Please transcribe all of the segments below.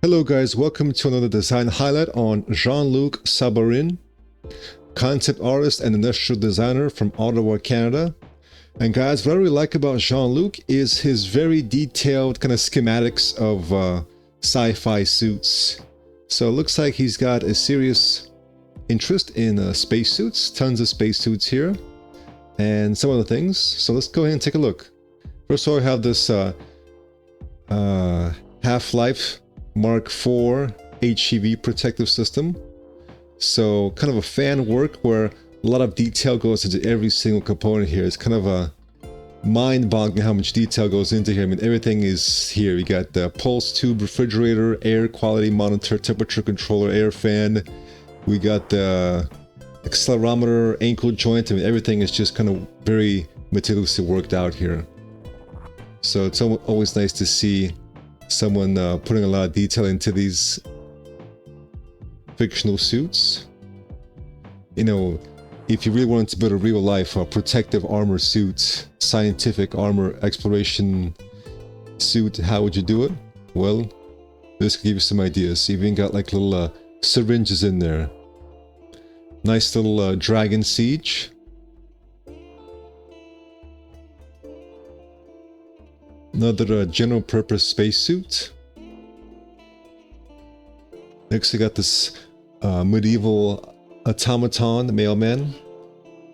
Hello guys, welcome to another design highlight on Jean-Luc Sabourin, concept artist and industrial designer from Ottawa, Canada. And guys, what I really like about Jean-Luc is his very detailed kind of schematics of sci-fi suits. So it looks like he's got a serious interest in spacesuits, tons of spacesuits here, and some other things. So let's go ahead and take a look. First of all, I have this Half-Life Mark IV HEV protective system. So kind of a fan work where a lot of detail goes into every single component here. It's kind of a mind-boggling how much detail goes into here. I mean, everything is here. You got the pulse tube refrigerator, air quality monitor, temperature controller, air fan. We got the accelerometer, ankle joint. I mean, everything is just kind of very meticulously worked out here. So it's always nice to see someone putting a lot of detail into these fictional suits. You know, if you really wanted to build a real life protective armor suit, scientific armor exploration suit, how would you do it? Well, this could give you some ideas. You even got like little syringes in there. Nice little dragon siege. Another general purpose spacesuit. Next we got this medieval automaton mailman.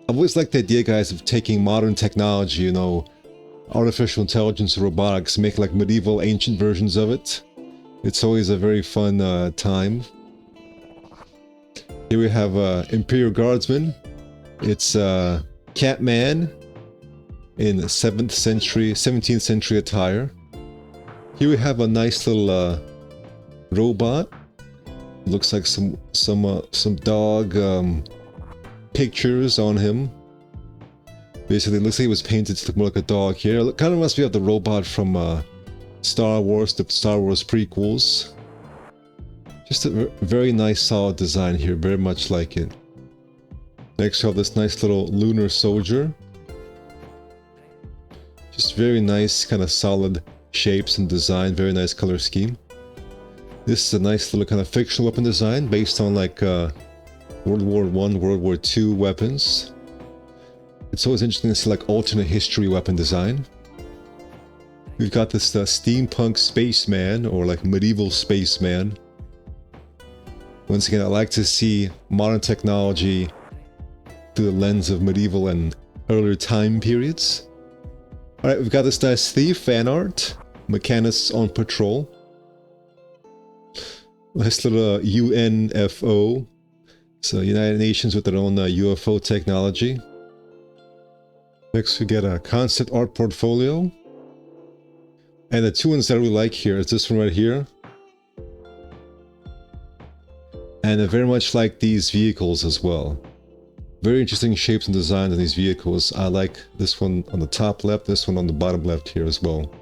I've always liked the idea, guys, of taking modern technology, you know, artificial intelligence, robotics, make like medieval ancient versions of it. It's always a very fun time. Here we have Imperial Guardsman. It's Catman in 17th century attire. Here we have a nice little robot. Looks like some dog pictures on him. Basically, it looks like it was painted to look more like a dog here. It kind of reminds me of the robot from Star Wars, the Star Wars prequels. Just a very nice, solid design here. Very much like it. Next, we have this nice little lunar soldier. Just very nice, kind of solid shapes and design. Very nice color scheme. This is a nice little kind of fictional weapon design based on like World War I, World War II weapons. It's always interesting to see like alternate history weapon design. We've got this steampunk spaceman, or like medieval spaceman. Once again, I like to see modern technology through the lens of medieval and earlier time periods. Alright, we've got this nice thief fan art. Mechanists on patrol. Nice little UNFO. So United Nations with their own UFO technology. Next we get a concept art portfolio. And the two ones that I really like here is this one right here. And I very much like these vehicles as well. Very interesting shapes and designs in these vehicles. I like this one on the top left, this one on the bottom left here as well.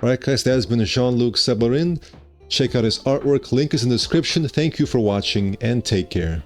Alright guys, that has been Jean-Luc Sabourin. Check out his artwork, link is in the description. Thank you for watching and take care.